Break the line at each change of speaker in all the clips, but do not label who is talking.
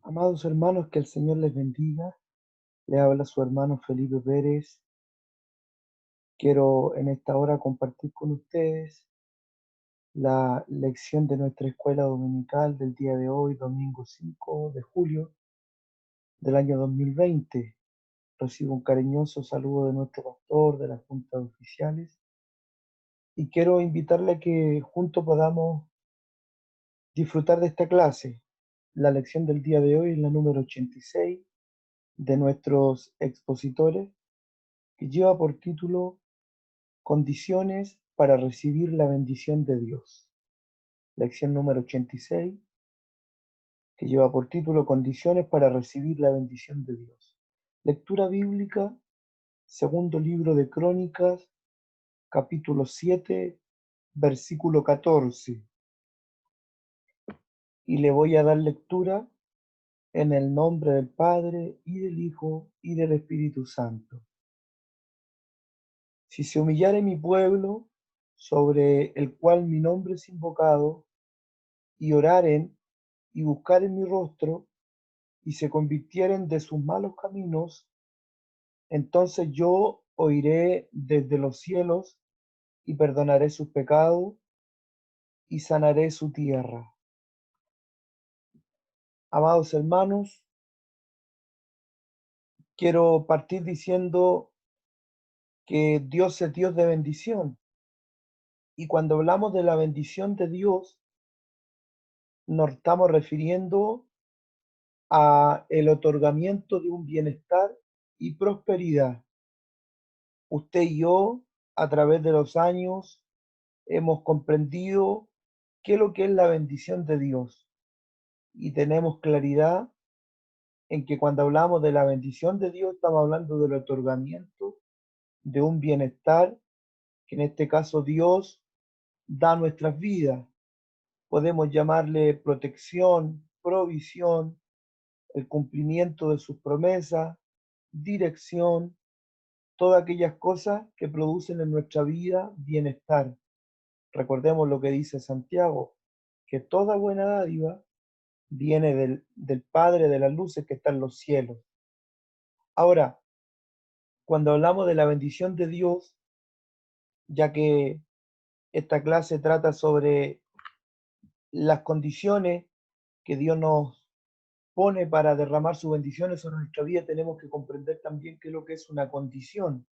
Amados hermanos, que el Señor les bendiga. Le habla su hermano Felipe Pérez. Quiero en esta hora compartir con ustedes la lección de nuestra escuela dominical del día de hoy, domingo 5 de julio del año 2020. Recibo un cariñoso saludo de nuestro pastor, de la Junta de Oficiales, y quiero invitarle a que juntos podamos disfrutar de esta clase. La lección del día de hoy es la número 86 de nuestros expositores, que lleva por título Condiciones para recibir la bendición de Dios. Lección número 86, que lleva por título Condiciones para recibir la bendición de Dios. Lectura bíblica, segundo libro de Crónicas, capítulo 7, versículo 14. Y le voy a dar lectura en el nombre del Padre, y del Hijo, y del Espíritu Santo. Si se humillare mi pueblo, sobre el cual mi nombre es invocado, y oraren y buscaren mi rostro, y se convirtieren de sus malos caminos, entonces yo oiré desde los cielos y perdonaré sus pecados y sanaré su tierra. Amados hermanos, quiero partir diciendo que Dios es Dios de bendición. Y cuando hablamos de la bendición de Dios, nos estamos refiriendo a el otorgamiento de un bienestar y prosperidad. Usted y yo, a través de los años, hemos comprendido qué es lo que es la bendición de Dios, y tenemos claridad en que cuando hablamos de la bendición de Dios estamos hablando del otorgamiento de un bienestar que en este caso Dios da a nuestras vidas. Podemos llamarle protección, provisión, el cumplimiento de sus promesas, dirección, todas aquellas cosas que producen en nuestra vida bienestar. Recordemos lo que dice Santiago, que toda buena dádiva viene del Padre de las luces que está en los cielos. Ahora, cuando hablamos de la bendición de Dios, ya que esta clase trata sobre las condiciones que Dios nos pone para derramar sus bendiciones sobre nuestra vida, tenemos que comprender también qué es lo que es una condición.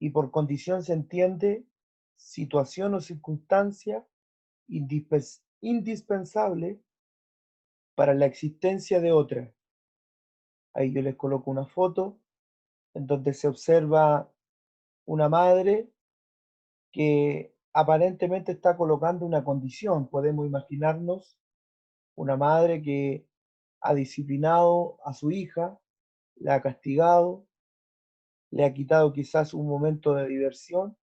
Y por condición se entiende situación o circunstancia indispensable para la existencia de otra. Ahí yo les coloco una foto en donde se observa una madre que aparentemente está colocando una condición. Podemos imaginarnos una madre que ha disciplinado a su hija, la ha castigado, le ha quitado quizás un momento de diversión,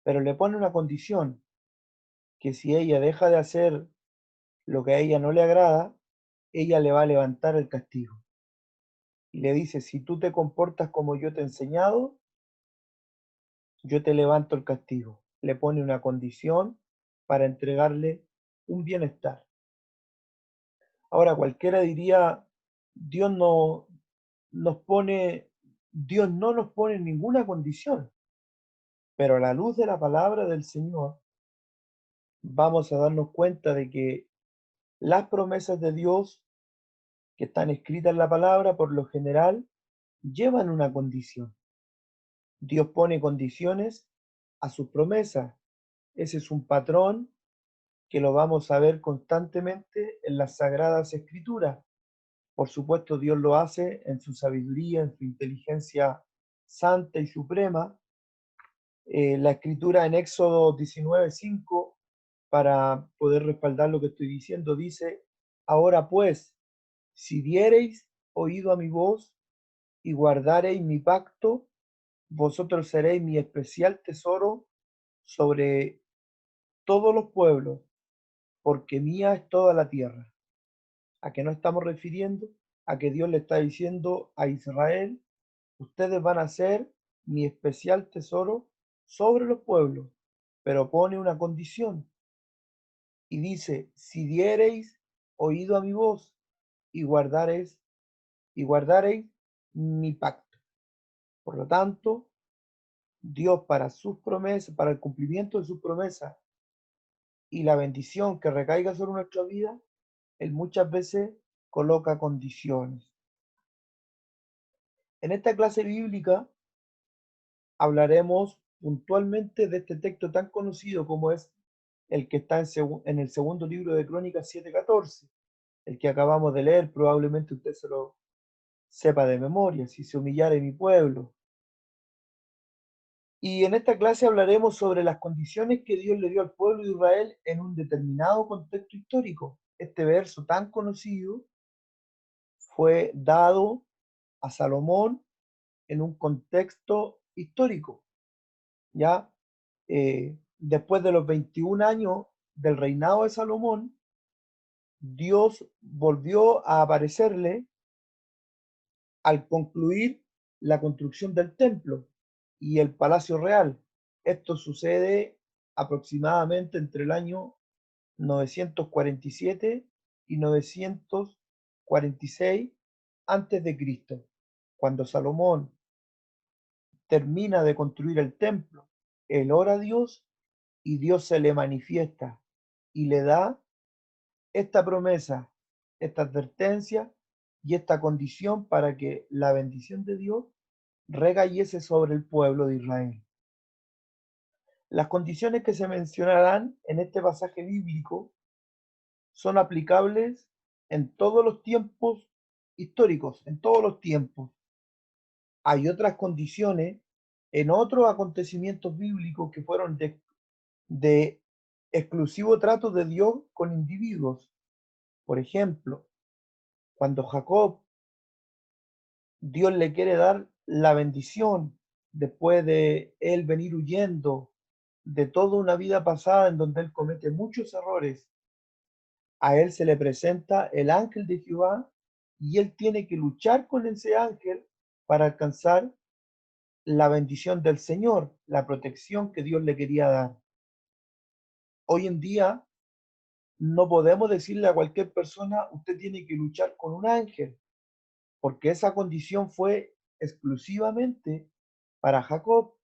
pero le pone una condición, que si ella deja de hacer lo que a ella no le agrada, ella le va a levantar el castigo. Y le dice, si tú te comportas como yo te he enseñado, yo te levanto el castigo. Le pone una condición para entregarle un bienestar. Ahora cualquiera diría, Dios no nos pone, Dios no nos pone ninguna condición, pero a la luz de la palabra del Señor vamos a darnos cuenta de que las promesas de Dios que están escritas en la palabra, por lo general, llevan una condición. Dios pone condiciones a sus promesas. Ese es un patrón que lo vamos a ver constantemente en las Sagradas Escrituras. Por supuesto, Dios lo hace en su sabiduría, en su inteligencia santa y suprema. La escritura en Éxodo 19:5, para poder respaldar lo que estoy diciendo, dice, ahora pues, si diereis oído a mi voz y guardareis mi pacto, vosotros seréis mi especial tesoro sobre todos los pueblos, porque mía es toda la tierra. ¿A qué nos estamos refiriendo? A que Dios le está diciendo a Israel, ustedes van a ser mi especial tesoro sobre los pueblos, pero pone una condición y dice, si diereis oído a mi voz. y guardaréis mi pacto. Por lo tanto, Dios para sus promesas, para el cumplimiento de sus promesas y la bendición que recaiga sobre nuestra vida, Él muchas veces coloca condiciones. En esta clase bíblica hablaremos puntualmente de este texto tan conocido como es el que está en el segundo libro de Crónicas 7:14, el que acabamos de leer, probablemente usted se lo sepa de memoria, si se humillare mi pueblo. Y en esta clase hablaremos sobre las condiciones que Dios le dio al pueblo de Israel en un determinado contexto histórico. Este verso tan conocido fue dado a Salomón en un contexto histórico, ¿ya? Después de los 21 años del reinado de Salomón, Dios volvió a aparecerle al concluir la construcción del templo y el palacio real. Esto sucede aproximadamente entre el año 947 y 946 antes de Cristo, cuando Salomón termina de construir el templo. Él ora a Dios y Dios se le manifiesta y le da esta promesa, esta advertencia y esta condición para que la bendición de Dios recayese sobre el pueblo de Israel. Las condiciones que se mencionarán en este pasaje bíblico son aplicables en todos los tiempos históricos, en todos los tiempos. Hay otras condiciones en otros acontecimientos bíblicos que fueron de exclusivo trato de Dios con individuos. Por ejemplo, cuando Jacob, Dios le quiere dar la bendición después de él venir huyendo de toda una vida pasada en donde él comete muchos errores. A él se le presenta el ángel de Jehová y él tiene que luchar con ese ángel para alcanzar la bendición del Señor, la protección que Dios le quería dar. Hoy en día no podemos decirle a cualquier persona, usted tiene que luchar con un ángel, porque esa condición fue exclusivamente para Jacob.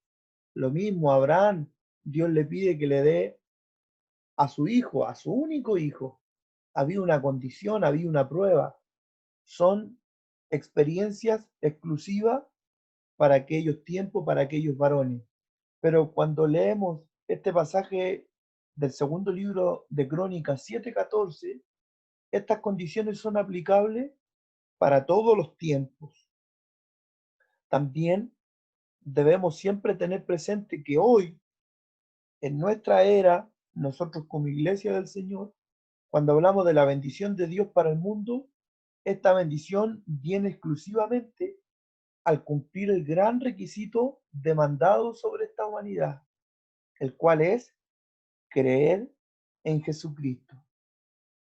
Lo mismo a Abraham, Dios le pide que le dé a su hijo, a su único hijo. Había una condición, había una prueba. Son experiencias exclusivas para aquellos tiempos, para aquellos varones. Pero cuando leemos este pasaje del segundo libro de Crónicas 7:14, estas condiciones son aplicables para todos los tiempos. También debemos siempre tener presente que hoy, en nuestra era, nosotros como iglesia del Señor, cuando hablamos de la bendición de Dios para el mundo, esta bendición viene exclusivamente al cumplir el gran requisito demandado sobre esta humanidad, el cual es creer en Jesucristo.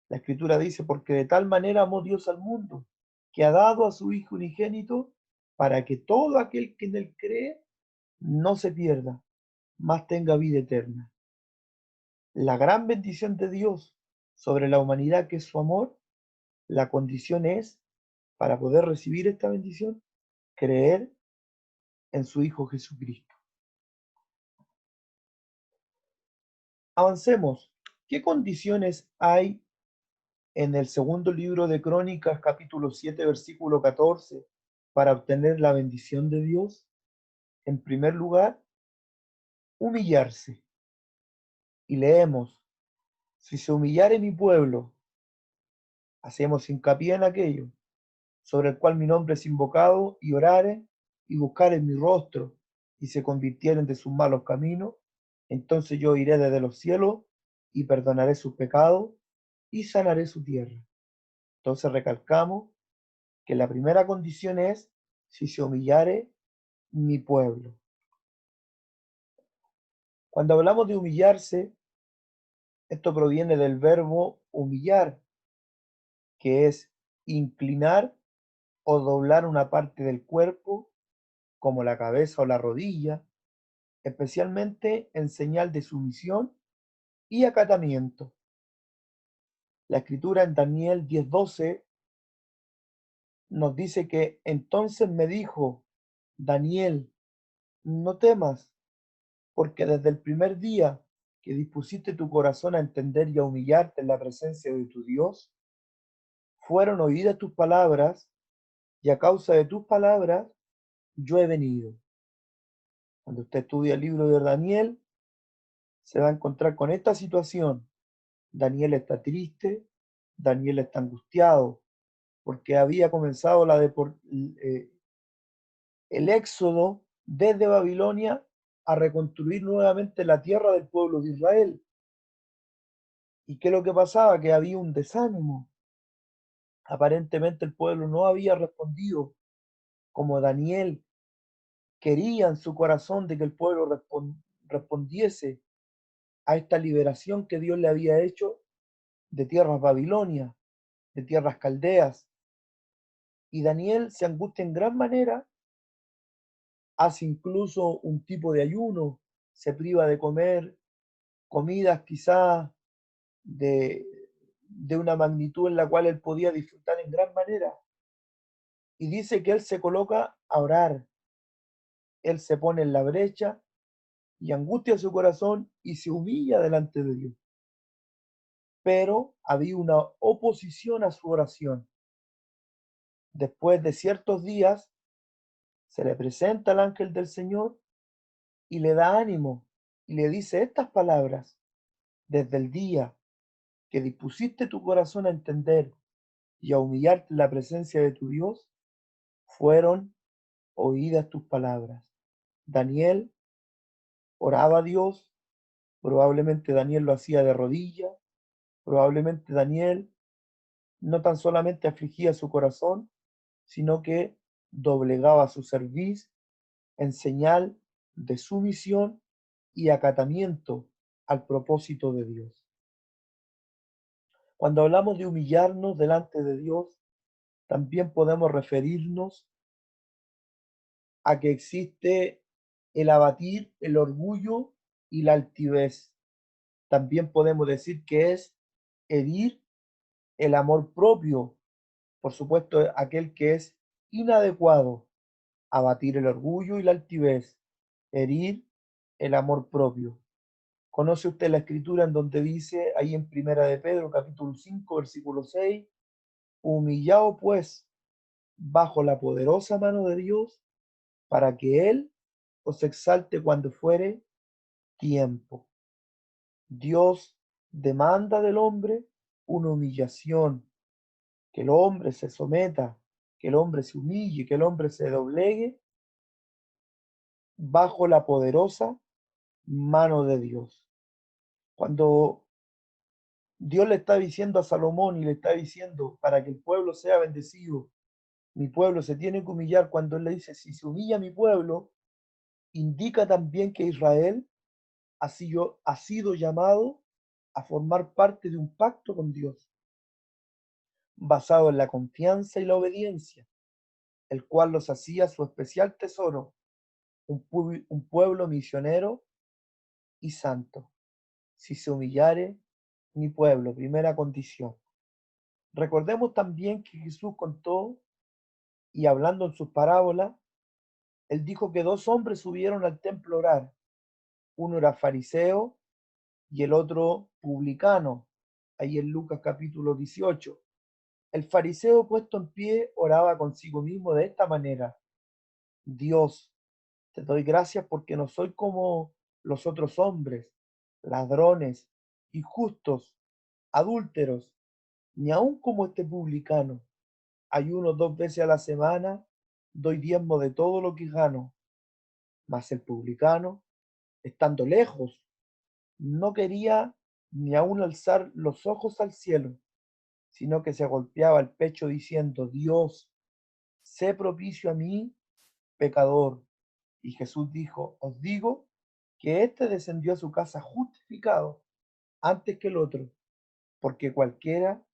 La Escritura dice, porque de tal manera amó Dios al mundo, que ha dado a su Hijo unigénito, para que todo aquel que en él cree no se pierda, mas tenga vida eterna. La gran bendición de Dios sobre la humanidad, que es su amor, la condición es, para poder recibir esta bendición, creer en su Hijo Jesucristo. Avancemos. ¿Qué condiciones hay en el segundo libro de Crónicas, capítulo 7, versículo 14, para obtener la bendición de Dios? En primer lugar, humillarse. Y leemos, si se humillare mi pueblo, hacemos hincapié en aquello sobre el cual mi nombre es invocado, y oraren y buscaren mi rostro, y se convirtieren de sus malos caminos, entonces yo iré desde los cielos y perdonaré sus pecados y sanaré su tierra. Entonces recalcamos que la primera condición es si se humillare mi pueblo. Cuando hablamos de humillarse, esto proviene del verbo humillar, que es inclinar o doblar una parte del cuerpo, como la cabeza o la rodilla, especialmente en señal de sumisión y acatamiento. La escritura en Daniel 10:12 nos dice que entonces me dijo, Daniel, no temas, porque desde el primer día que dispusiste tu corazón a entender y a humillarte en la presencia de tu Dios, fueron oídas tus palabras, y a causa de tus palabras yo he venido. Cuando usted estudia el libro de Daniel, se va a encontrar con esta situación. Daniel está triste, Daniel está angustiado, porque había comenzado el éxodo desde Babilonia a reconstruir nuevamente la tierra del pueblo de Israel. ¿Y qué es lo que pasaba? Que había un desánimo. Aparentemente el pueblo no había respondido como Daniel quería en su corazón de que el pueblo respondiese a esta liberación que Dios le había hecho de tierras babilonias, de tierras caldeas. Y Daniel se angustia en gran manera, hace incluso un tipo de ayuno, se priva de comer comidas quizás de, de una magnitud en la cual él podía disfrutar en gran manera. Y dice que él se coloca a orar, él se pone en la brecha y angustia su corazón y se humilla delante de Dios. Pero había una oposición a su oración. Después de ciertos días, se le presenta el ángel del Señor y le da ánimo y le dice estas palabras: desde el día que dispusiste tu corazón a entender y a humillarte en la presencia de tu Dios, fueron oídas tus palabras. Daniel oraba a Dios, probablemente Daniel lo hacía de rodillas, probablemente Daniel no tan solamente afligía su corazón, sino que doblegaba su cerviz en señal de sumisión y acatamiento al propósito de Dios. Cuando hablamos de humillarnos delante de Dios, también podemos referirnos a que existe el abatir el orgullo y la altivez. También podemos decir que es herir el amor propio, por supuesto, aquel que es inadecuado, abatir el orgullo y la altivez, herir el amor propio. ¿Conoce usted la escritura en donde dice, ahí en Primera de Pedro, capítulo 5, versículo 6, humillado pues bajo la poderosa mano de Dios, para que Él os exalte cuando fuere tiempo? Dios demanda del hombre una humillación, que el hombre se someta, que el hombre se humille, que el hombre se doblegue bajo la poderosa mano de Dios. Cuando Dios le está diciendo a Salomón y le está diciendo, para que el pueblo sea bendecido, mi pueblo se tiene que humillar, cuando él le dice, si se humilla mi pueblo, indica también que Israel ha sido llamado a formar parte de un pacto con Dios, basado en la confianza y la obediencia, el cual los hacía su especial tesoro, un pueblo misionero y santo. Si se humillare mi pueblo, primera condición. Recordemos también que Jesús contó, y hablando en sus parábolas, él dijo que dos hombres subieron al templo a orar. Uno era fariseo y el otro publicano, ahí en Lucas capítulo 18. El fariseo, puesto en pie, oraba consigo mismo de esta manera: Dios, te doy gracias porque no soy como los otros hombres, ladrones, injustos, adúlteros, ni aun como este publicano. Ayuno 2 veces a la semana, doy diezmo de todo lo que gano. Mas el publicano, estando lejos, no quería ni aun alzar los ojos al cielo, sino que se golpeaba el pecho diciendo: Dios, sé propicio a mí, pecador. Y Jesús dijo: os digo que éste descendió a su casa justificado antes que el otro, porque cualquiera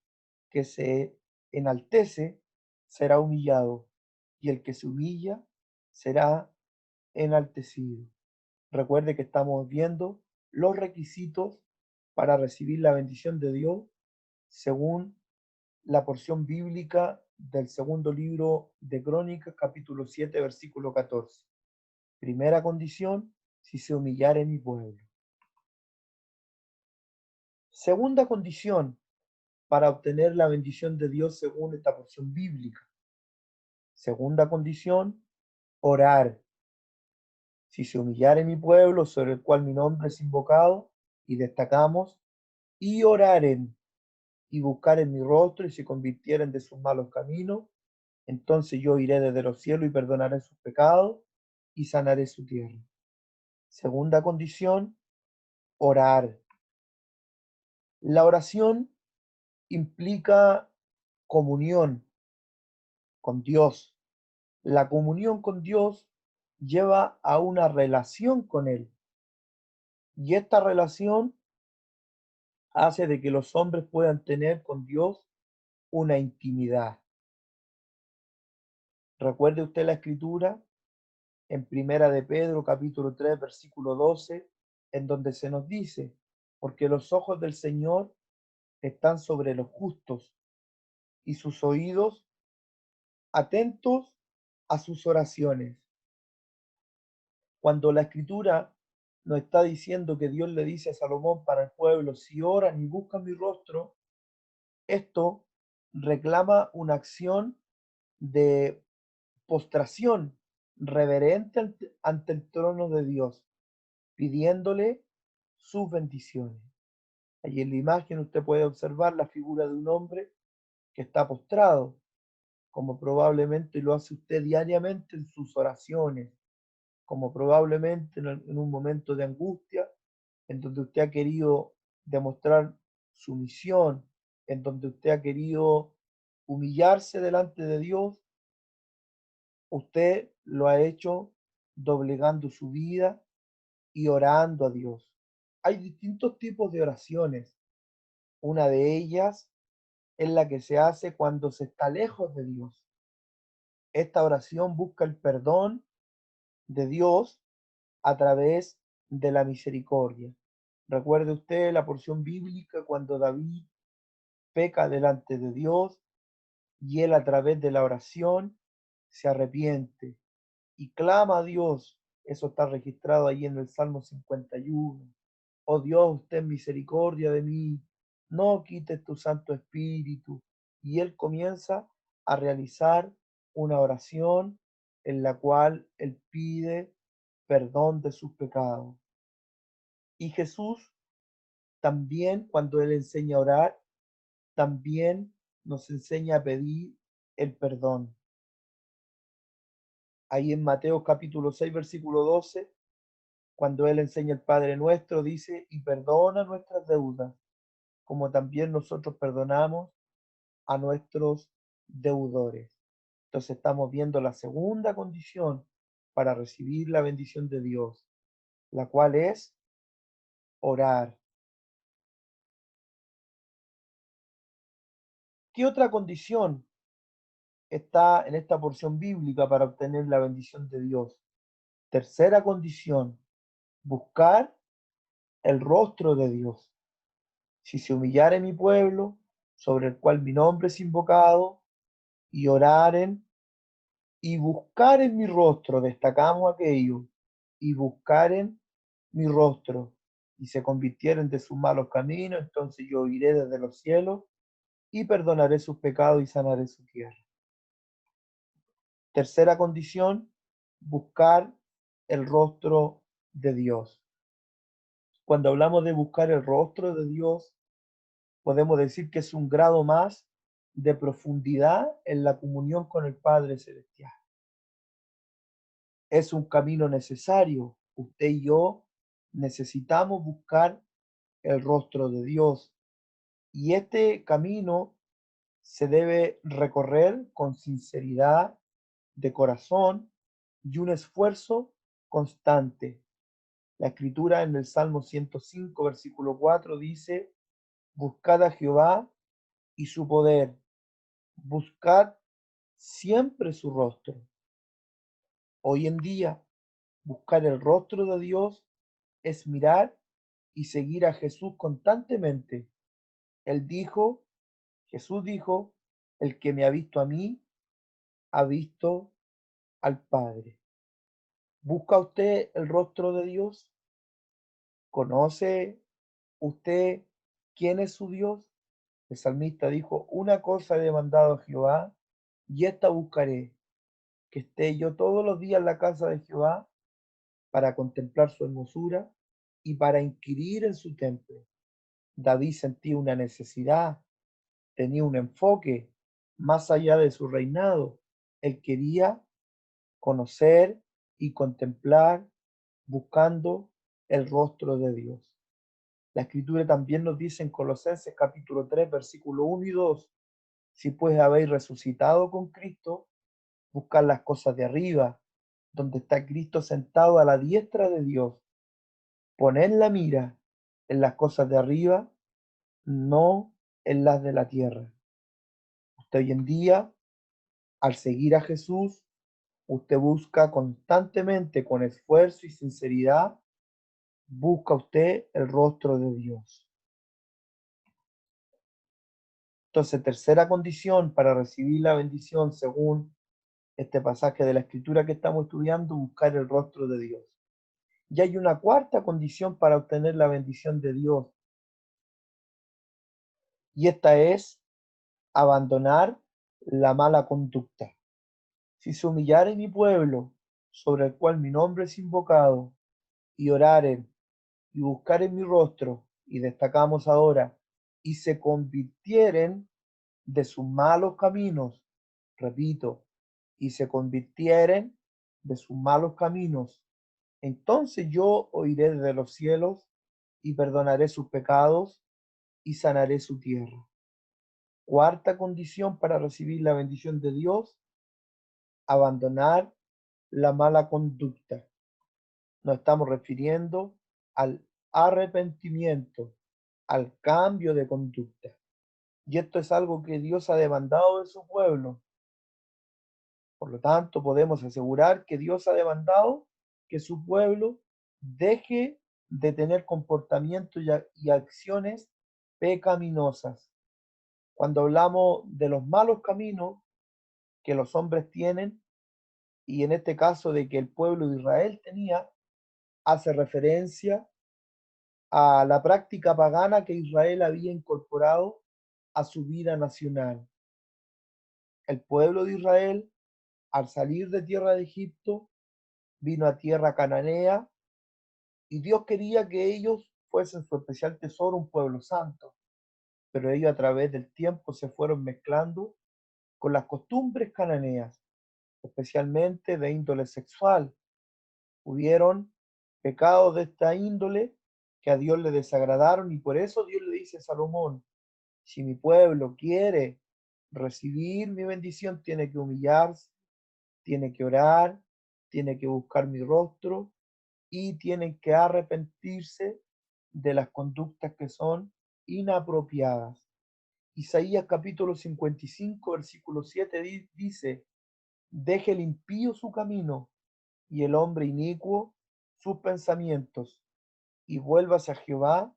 que se enaltece será humillado, y el que se humilla será enaltecido. Recuerde que estamos viendo los requisitos para recibir la bendición de Dios según la porción bíblica del segundo libro de Crónicas, capítulo 7, versículo 14. Primera condición, si se humillare mi pueblo. Segunda condición, para obtener la bendición de Dios según esta porción bíblica. Segunda condición, orar. Si se humillare mi pueblo, sobre el cual mi nombre es invocado, y destacamos, y oraren, y buscaren mi rostro, y se convirtieren de sus malos caminos, entonces yo iré desde los cielos y perdonaré sus pecados, y sanaré su tierra. Segunda condición, orar. La oración implica comunión con Dios. La comunión con Dios lleva a una relación con Él. Y esta relación hace de que los hombres puedan tener con Dios una intimidad. Recuerde usted la escritura en Primera de Pedro, capítulo 3, versículo 12, en donde se nos dice, porque los ojos del Señor están sobre los justos y sus oídos atentos a sus oraciones. Cuando la escritura nos está diciendo que Dios le dice a Salomón para el pueblo, si oran y buscan mi rostro, esto reclama una acción de postración reverente ante el trono de Dios, pidiéndole sus bendiciones. Allí en la imagen usted puede observar la figura de un hombre que está postrado, como probablemente lo hace usted diariamente en sus oraciones, como probablemente en un momento de angustia, en donde usted ha querido demostrar su misión, en donde usted ha querido humillarse delante de Dios, usted lo ha hecho doblegando su vida y orando a Dios. Hay distintos tipos de oraciones. Una de ellas es la que se hace cuando se está lejos de Dios. Esta oración busca el perdón de Dios a través de la misericordia. Recuerde usted la porción bíblica cuando David peca delante de Dios y él a través de la oración se arrepiente y clama a Dios. Eso está registrado ahí en el Salmo 51. Oh Dios, ten misericordia de mí, no quites tu Santo Espíritu. Y él comienza a realizar una oración en la cual él pide perdón de sus pecados. Y Jesús también, cuando él enseña a orar, también nos enseña a pedir el perdón. Ahí en Mateo capítulo 6, versículo 12, cuando él enseña el Padre Nuestro, dice, y perdona nuestras deudas, como también nosotros perdonamos a nuestros deudores. Entonces estamos viendo la segunda condición para recibir la bendición de Dios, la cual es orar. ¿Qué otra condición está en esta porción bíblica para obtener la bendición de Dios? Tercera condición, buscar el rostro de Dios. Si se humillare mi pueblo, sobre el cual mi nombre es invocado, y oraren y buscaren mi rostro, destacamos aquello, y buscaren mi rostro, y se convirtieren de sus malos caminos, entonces yo iré desde los cielos y perdonaré sus pecados y sanaré su tierra. Tercera condición, buscar el rostro de Dios. Cuando hablamos de buscar el rostro de Dios, podemos decir que es un grado más de profundidad en la comunión con el Padre Celestial. Es un camino necesario. Usted y yo necesitamos buscar el rostro de Dios. Y este camino se debe recorrer con sinceridad de corazón y un esfuerzo constante. La escritura en el Salmo 105, versículo 4 dice, buscad a Jehová y su poder, buscad siempre su rostro. Hoy en día, buscar el rostro de Dios es mirar y seguir a Jesús constantemente. Él dijo, Jesús dijo El que me ha visto a mí, ha visto al Padre. ¿Busca usted el rostro de Dios? ¿Conoce usted quién es su Dios? El salmista dijo, una cosa he demandado a Jehová, y esta buscaré, que esté yo todos los días en la casa de Jehová, para contemplar su hermosura y para inquirir en su templo. David sentía una necesidad, tenía un enfoque más allá de su reinado. Él quería conocer y contemplar buscando el rostro de Dios. La escritura también nos dice en Colosenses capítulo 3, versículo 1 y 2, si pues habéis resucitado con Cristo, buscad las cosas de arriba, donde está Cristo sentado a la diestra de Dios. Poned la mira en las cosas de arriba, no en las de la tierra. Usted hoy en día, al seguir a Jesús, usted busca constantemente, con esfuerzo y sinceridad, busca usted el rostro de Dios. Entonces, tercera condición para recibir la bendición, según este pasaje de la Escritura que estamos estudiando, buscar el rostro de Dios. Y hay una cuarta condición para obtener la bendición de Dios, y esta es abandonar la mala conducta. Si se humillare mi pueblo, sobre el cual mi nombre es invocado, y oraren y buscaren mi rostro, y destacamos ahora, y se convirtieren de sus malos caminos, repito, y se convirtieren de sus malos caminos, entonces yo oiré desde los cielos y perdonaré sus pecados y sanaré su tierra. Cuarta condición para recibir la bendición de Dios, abandonar la mala conducta. Nos estamos refiriendo al arrepentimiento, al cambio de conducta. Y esto es algo que Dios ha demandado de su pueblo. Por lo tanto, podemos asegurar que Dios ha demandado que su pueblo deje de tener comportamientos y acciones pecaminosas. Cuando hablamos de los malos caminos que los hombres tienen, y en este caso de que el pueblo de Israel tenía, hace referencia a la práctica pagana que Israel había incorporado a su vida nacional. El pueblo de Israel, al salir de tierra de Egipto, vino a tierra cananea, y Dios quería que ellos fuesen su especial tesoro, un pueblo santo, pero ellos a través del tiempo se fueron mezclando con las costumbres cananeas, especialmente de índole sexual. Hubieron pecados de esta índole que a Dios le desagradaron, y por eso Dios le dice a Salomón, si mi pueblo quiere recibir mi bendición, tiene que humillarse, tiene que orar, tiene que buscar mi rostro y tienen que arrepentirse de las conductas que son inapropiadas. Isaías capítulo 55, versículo 7 dice, deje el impío su camino y el hombre inicuo sus pensamientos, y vuélvase a Jehová,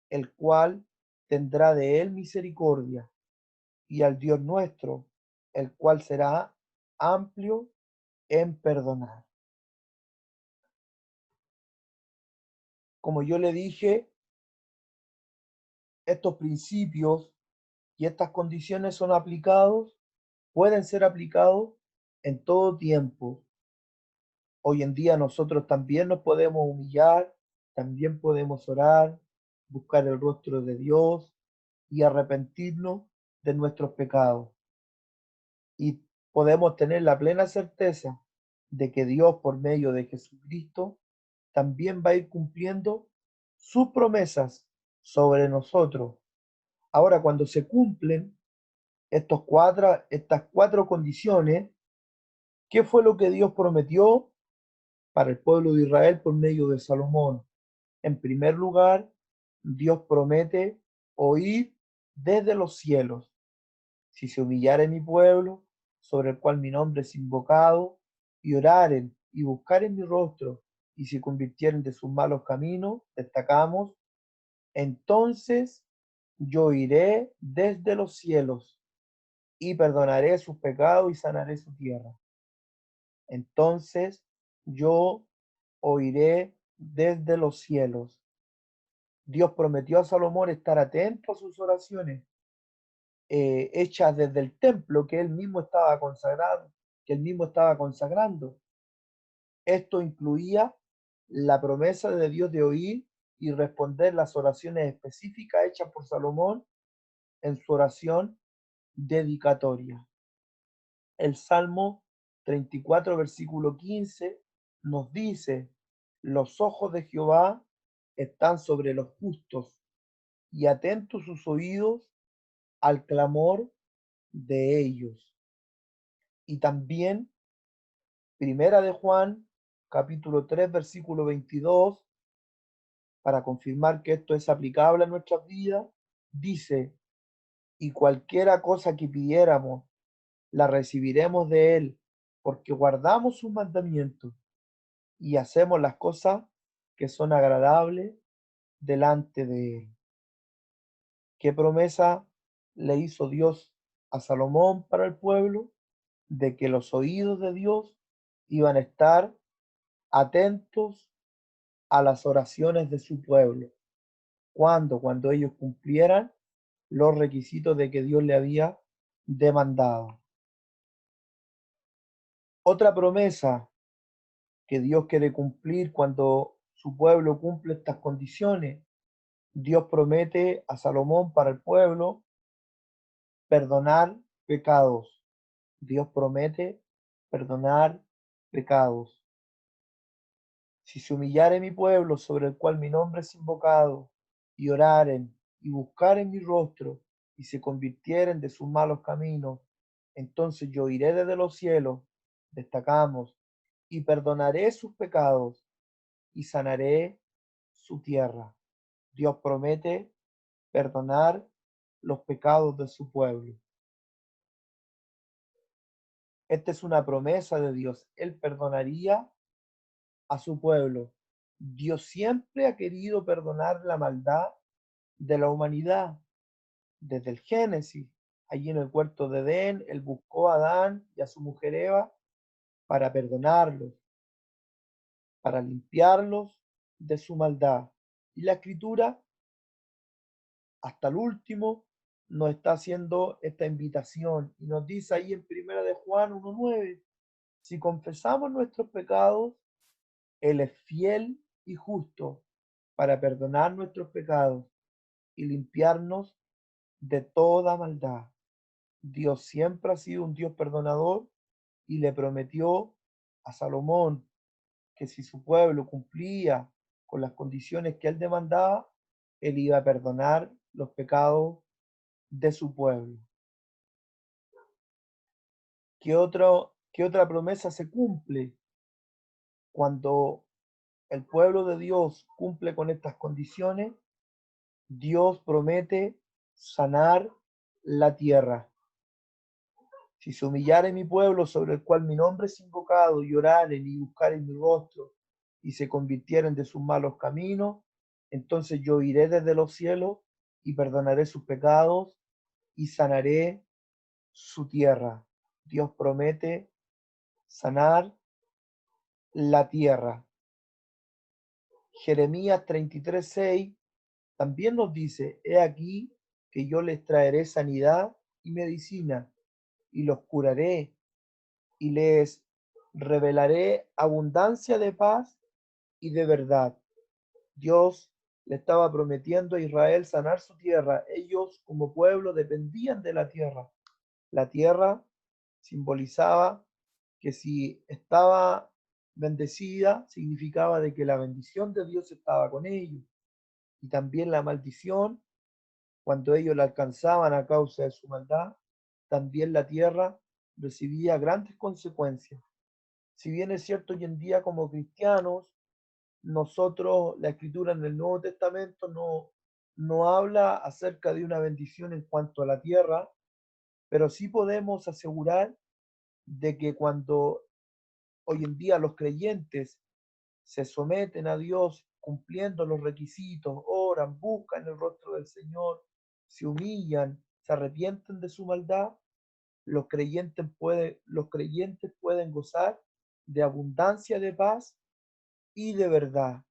el cual tendrá de él misericordia, y al Dios nuestro, el cual será amplio en perdonar. Como yo le dije, estos principios y estas condiciones son aplicados, pueden ser aplicados en todo tiempo. Hoy en día nosotros también nos podemos humillar, también podemos orar, buscar el rostro de Dios y arrepentirnos de nuestros pecados. Y podemos tener la plena certeza de que Dios, por medio de Jesucristo, también va a ir cumpliendo sus promesas sobre nosotros. Ahora, cuando se cumplen estas cuatro condiciones, ¿qué fue lo que Dios prometió para el pueblo de Israel por medio de Salomón? En primer lugar, Dios promete oír desde los cielos. Si se humillare mi pueblo, sobre el cual mi nombre es invocado, y oraren y buscaren mi rostro, y se convirtieren de sus malos caminos, destacamos, entonces yo iré desde los cielos y perdonaré sus pecados y sanaré su tierra. Entonces yo oiré desde los cielos. Dios prometió a Salomón estar atento a sus oraciones hechas desde el templo que él mismo estaba consagrado, que él mismo estaba consagrando. Esto incluía la promesa de Dios de oír y responder las oraciones específicas hechas por Salomón en su oración dedicatoria. El Salmo 34, versículo 15, nos dice: los ojos de Jehová están sobre los justos y atentos sus oídos al clamor de ellos. Y también Primera de Juan, capítulo 3, versículo 22, para confirmar que esto es aplicable a nuestras vidas, dice: y cualquiera cosa que pidiéramos, la recibiremos de él, porque guardamos sus mandamientos y hacemos las cosas que son agradables delante de él. ¿Qué promesa le hizo Dios a Salomón para el pueblo? De que los oídos de Dios iban a estar atentos a las oraciones de su pueblo. Cuando ellos cumplieran los requisitos de que Dios le había demandado. Otra promesa que Dios quiere cumplir cuando su pueblo cumple estas condiciones, Dios promete a Salomón para el pueblo perdonar pecados. Dios promete perdonar pecados. Si se humillare mi pueblo sobre el cual mi nombre es invocado, y oraren y buscaren mi rostro, y se convirtieren de sus malos caminos, entonces yo iré desde los cielos, destacamos, y perdonaré sus pecados, y sanaré su tierra. Dios promete perdonar los pecados de su pueblo. Esta es una promesa de Dios. Él perdonaría a su pueblo. Dios siempre ha querido perdonar la maldad de la humanidad. Desde el Génesis, allí en el huerto de Edén, él buscó a Adán y a su mujer Eva para perdonarlos, para limpiarlos de su maldad. Y la Escritura, hasta el último, nos está haciendo esta invitación y nos dice ahí en Primera de Juan 1:9, si confesamos nuestros pecados, Él es fiel y justo para perdonar nuestros pecados y limpiarnos de toda maldad. Dios siempre ha sido un Dios perdonador y le prometió a Salomón que si su pueblo cumplía con las condiciones que él demandaba, él iba a perdonar los pecados de su pueblo. ¿Qué otra promesa se cumple cuando el pueblo de Dios cumple con estas condiciones? Dios promete sanar la tierra. Si se humillare mi pueblo sobre el cual mi nombre es invocado, y oraren y buscaren mi rostro, y se convirtieren de sus malos caminos, entonces yo iré desde los cielos y perdonaré sus pecados y sanaré su tierra. Dios promete sanar la tierra. Jeremías 33:6 también nos dice: he aquí que yo les traeré sanidad y medicina, y los curaré, y les revelaré abundancia de paz y de verdad. Dios le estaba prometiendo a Israel sanar su tierra. Ellos como pueblo dependían de la tierra. La tierra simbolizaba que si estaba bendecida, significaba de que la bendición de Dios estaba con ellos. Y también la maldición, cuando ellos la alcanzaban a causa de su maldad, también la tierra recibía grandes consecuencias. Si bien es cierto, hoy en día como cristianos, nosotros, la escritura en el Nuevo Testamento no habla acerca de una bendición en cuanto a la tierra, pero sí podemos asegurar de que cuando hoy en día los creyentes se someten a Dios cumpliendo los requisitos, oran, buscan el rostro del Señor, se humillan, se arrepienten de su maldad, los creyentes pueden gozar de abundancia de paz y de verdad.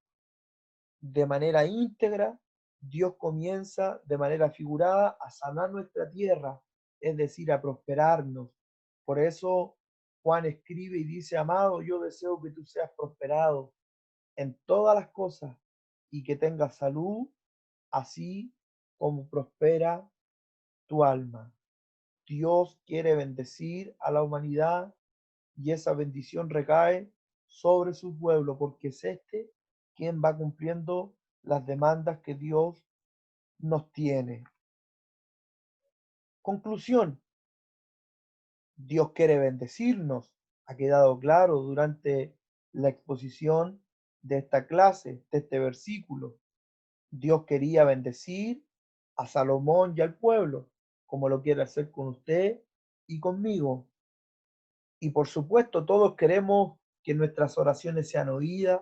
De manera íntegra, Dios comienza de manera figurada a sanar nuestra tierra, es decir, a prosperarnos. Por eso Juan escribe y dice, amado, yo deseo que tú seas prosperado en todas las cosas y que tengas salud, así como prospera tu alma. Dios quiere bendecir a la humanidad y esa bendición recae sobre su pueblo, porque es este quien va cumpliendo las demandas que Dios nos tiene. Conclusión, Dios quiere bendecirnos. Ha quedado claro durante la exposición de esta clase, de este versículo. Dios quería bendecir a Salomón y al pueblo, como lo quiere hacer con usted y conmigo. Y por supuesto, todos queremos que nuestras oraciones sean oídas,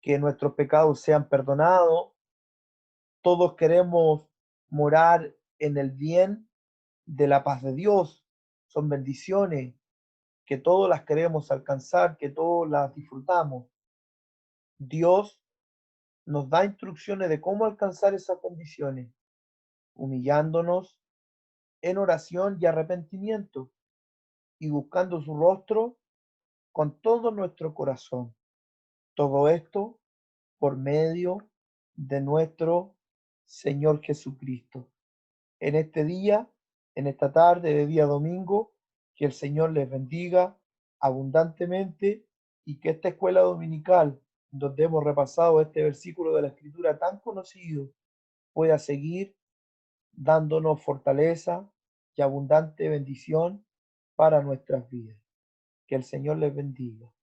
que nuestros pecados sean perdonados. Todos queremos morar en el bien de la paz de Dios. Son bendiciones que todos las queremos alcanzar, que todos las disfrutamos. Dios nos da instrucciones de cómo alcanzar esas bendiciones, humillándonos en oración y arrepentimiento y buscando su rostro con todo nuestro corazón. Todo esto por medio de nuestro Señor Jesucristo. En este día, en esta tarde de día domingo, que el Señor les bendiga abundantemente y que esta escuela dominical, donde hemos repasado este versículo de la Escritura tan conocido, pueda seguir dándonos fortaleza y abundante bendición para nuestras vidas. Que el Señor les bendiga.